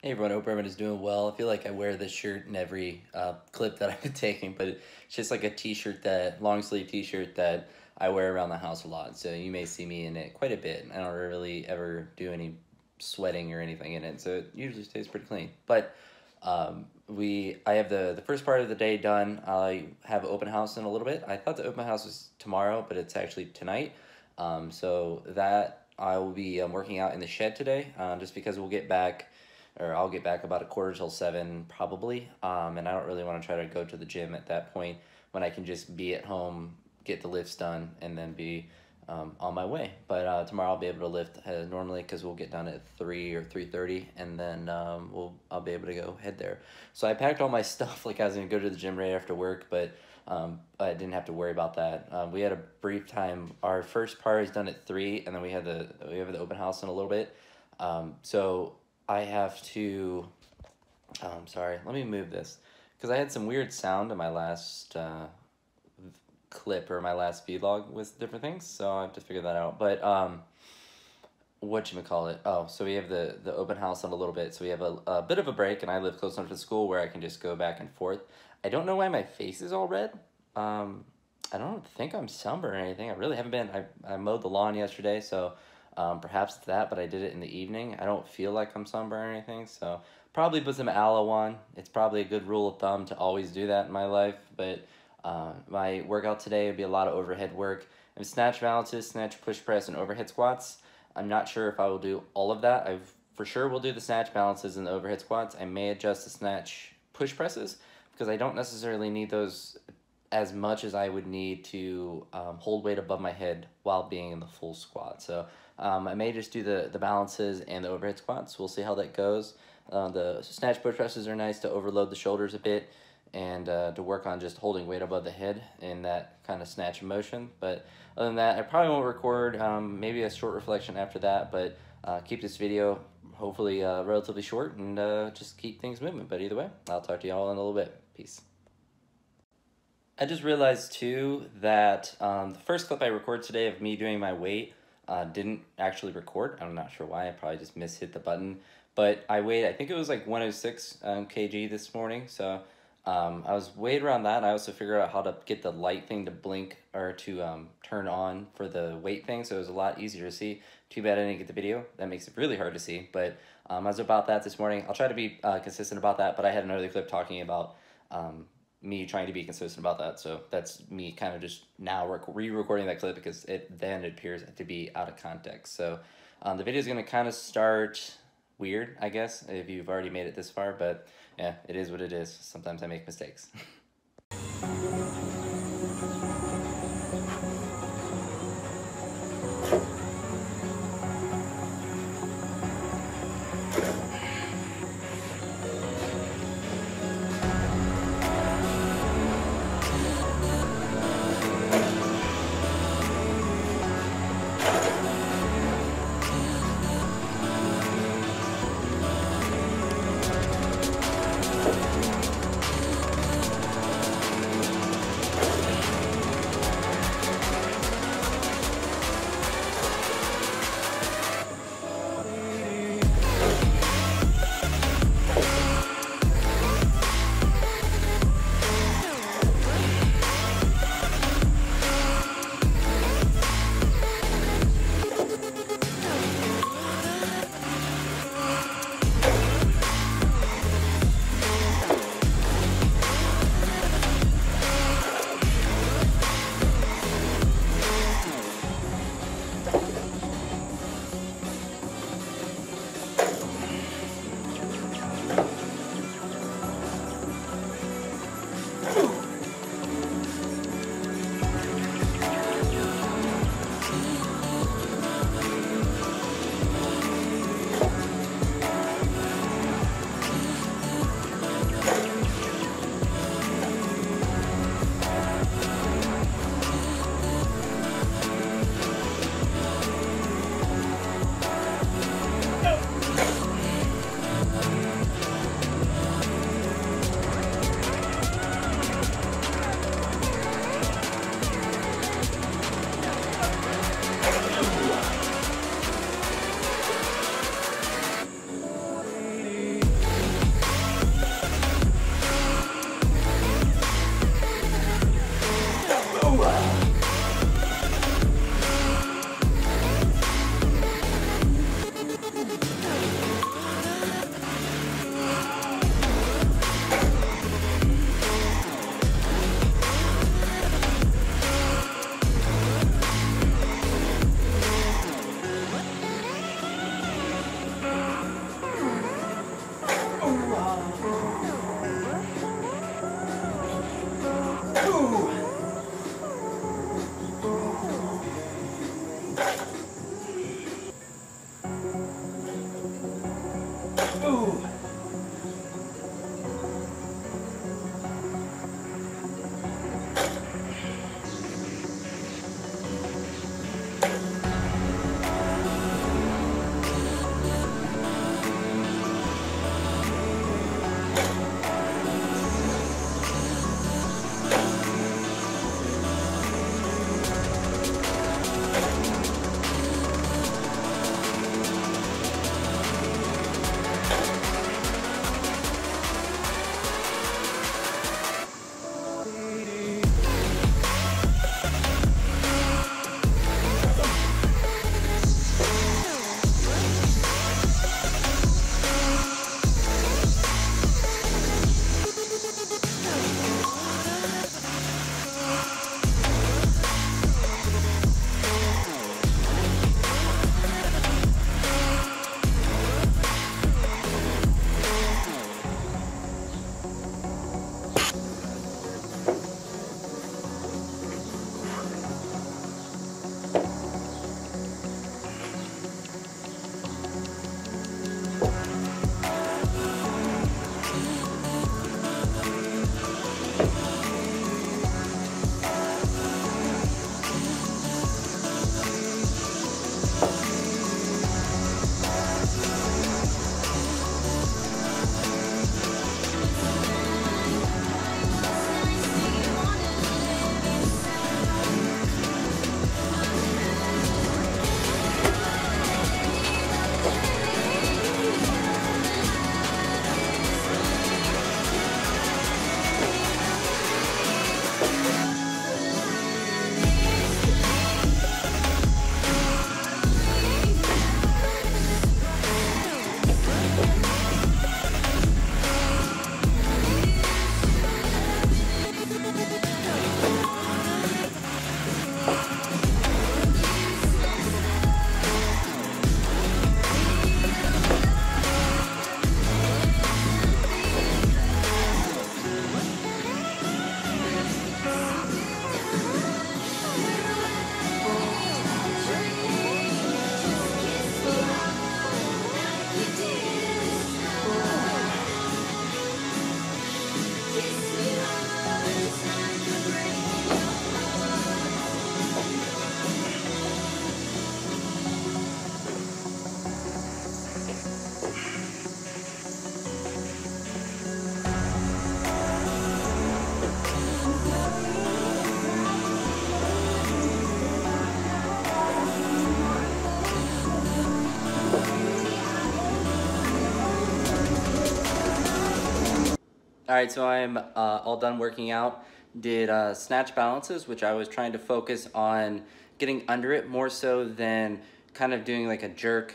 Hey everyone, hope everyone is doing well. I feel like I wear this shirt in every clip that I've been taking, but it's just like a t-shirt that, long sleeve t-shirt that I wear around the house a lot. So you may see me in it quite a bit. I don't really ever do any sweating or anything in it, so it usually stays pretty clean. But I have the first part of the day done. I have open house in a little bit. I thought the open house was tomorrow, but it's actually tonight. So that I will be working out in the shed today, just because we'll get back, or I'll get back about a quarter till 7 probably. And I don't really want to try to go to the gym at that point when I can just be at home, get the lifts done, and then be on my way. But tomorrow I'll be able to lift normally because we'll get done at 3 or 3:30, and then I'll be able to go head there. So I packed all my stuff like I was gonna go to the gym right after work, but I didn't have to worry about that. We had a brief time. Our first part is done at 3, and then we have the open house in a little bit. So I have to. Sorry, let me move this because I had some weird sound in my last clip or my last vlog with different things, so I have to figure that out. But whatchamacallit? Oh, so we have the open house in a little bit, so we have a bit of a break, and I live close enough to school where I can just go back and forth. I don't know why my face is all red. I don't think I'm sunburned or anything. I really haven't been. I mowed the lawn yesterday, so perhaps it's that, but I did it in the evening. I don't feel like I'm sunburned or anything, so probably put some aloe on. It's probably a good rule of thumb to always do that in my life, but my workout today would be a lot of overhead work and snatch balances, snatch push press, and overhead squats. I'm not sure if I will do all of that. I for sure will do the snatch balances and the overhead squats. I may adjust the snatch push presses because I don't necessarily need those as much as I would need to hold weight above my head while being in the full squat. So I may just do the balances and the overhead squats. We'll see how that goes. The snatch push presses are nice to overload the shoulders a bit and to work on just holding weight above the head in that kind of snatch motion. But other than that, I probably won't record maybe a short reflection after that, but keep this video hopefully relatively short and just keep things moving. But either way, I'll talk to y'all in a little bit. Peace. I just realized too that the first clip I recorded today of me doing my weight didn't actually record. I'm not sure why. I probably just hit the button. But I weighed, I think it was like 106 kg this morning. So I was weighed around that. I also figured out how to get the light thing to blink or to turn on for the weight thing. So it was a lot easier to see. Too bad I didn't get the video. That makes it really hard to see. But I was about that this morning. I'll try to be consistent about that. But I had another clip talking about me trying to be consistent about that. So that's me kind of just now re-recording that clip because then it appears to be out of context. So the video is going to kind of start weird, I guess, if you've already made it this far, but yeah, it is what it is. Sometimes I make mistakes. Ooh. All right, so I'm all done working out. Did snatch balances, which I was trying to focus on getting under it more so than kind of doing like a jerk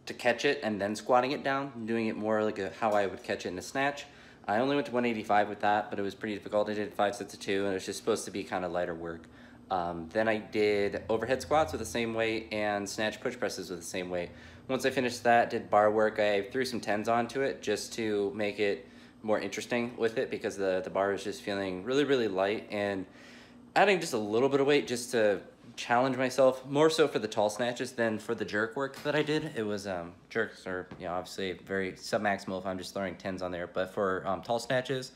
to catch it and then squatting it down, doing it more like how I would catch it in a snatch. I only went to 185 with that, but it was pretty difficult. I did 5 sets of 2, and it was just supposed to be kind of lighter work. Then I did overhead squats with the same weight and snatch push presses with the same weight. Once I finished that, did bar work. I threw some 10s onto it just to make it more interesting with it because the bar was just feeling really, really light, and adding just a little bit of weight just to challenge myself, more so for the tall snatches than for the jerk work that I did. It was jerks are, you know, obviously very submaximal if I'm just throwing 10s on there, but for tall snatches,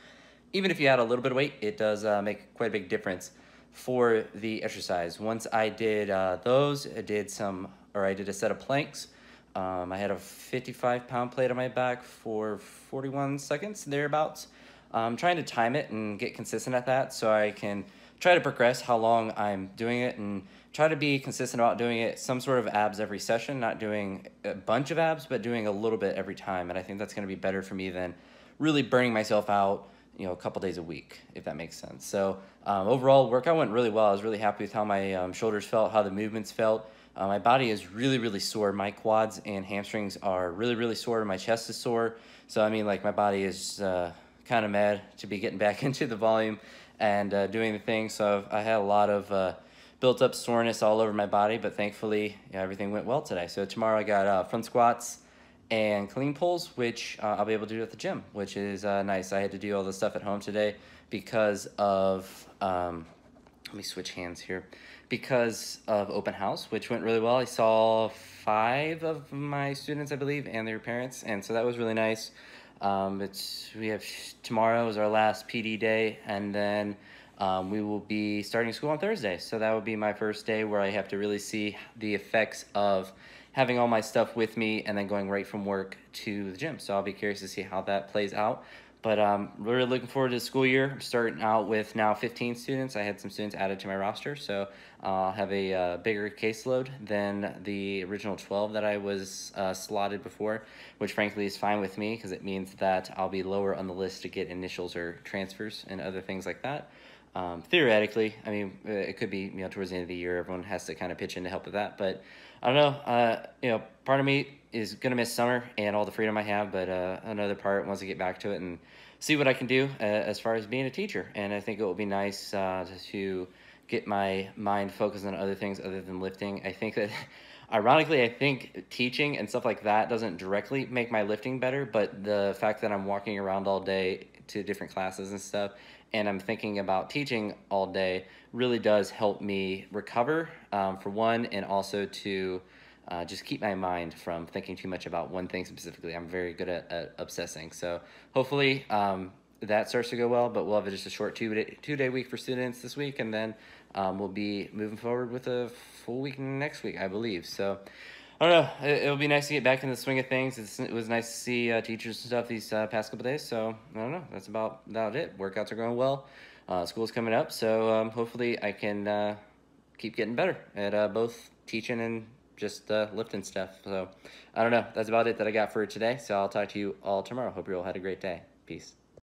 even if you add a little bit of weight, it does make quite a big difference for the exercise. Once I did those, I did a set of planks. I had a 55-pound plate on my back for 41 seconds, thereabouts. I'm trying to time it and get consistent at that so I can try to progress how long I'm doing it and try to be consistent about doing it some sort of abs every session, not doing a bunch of abs, but doing a little bit every time. And I think that's going to be better for me than really burning myself out, you know, a couple days a week, if that makes sense. So overall, workout went really well. I was really happy with how my shoulders felt, how the movements felt. My body is really, really sore. My quads and hamstrings are really, really sore. My chest is sore. So, I mean, like, my body is kind of mad to be getting back into the volume and doing the thing. So I had a lot of built up soreness all over my body, but thankfully, yeah, everything went well today. So tomorrow I got front squats and clean pulls, which I'll be able to do at the gym, which is nice. I had to do all the stuff at home today because of, let me switch hands here, because of open house, which went really well. I saw 5 of my students, I believe, and their parents, and so that was really nice. We have tomorrow is our last PD day, and then we will be starting school on Thursday. So that will be my first day where I have to really see the effects of having all my stuff with me and then going right from work to the gym. So I'll be curious to see how that plays out. But really looking forward to the school year. I'm starting out with now 15 students. I had some students added to my roster, so I'll have a bigger caseload than the original 12 that I was slotted before, which frankly is fine with me because it means that I'll be lower on the list to get initials or transfers and other things like that. Theoretically, I mean, it could be, towards the end of the year, everyone has to kind of pitch in to help with that. But I don't know, part of me is going to miss summer and all the freedom I have, but another part wants to get back to it and see what I can do as far as being a teacher. And I think it will be nice to get my mind focused on other things other than lifting. I think that, ironically, I think teaching and stuff like that doesn't directly make my lifting better, but the fact that I'm walking around all day to different classes and stuff, and I'm thinking about teaching all day really does help me recover, for one, and also to just keep my mind from thinking too much about one thing specifically. I'm very good at obsessing. So hopefully that starts to go well, but we'll have just a short two-day week for students this week, and then we'll be moving forward with a full week next week, I believe. So I don't know. It'll be nice to get back in the swing of things. It was nice to see teachers and stuff these past couple days. So I don't know. That's about it. Workouts are going well. School's coming up, so hopefully I can keep getting better at both teaching and just lifting stuff. So I don't know. That's about it that I got for today. So I'll talk to you all tomorrow. Hope you all had a great day. Peace.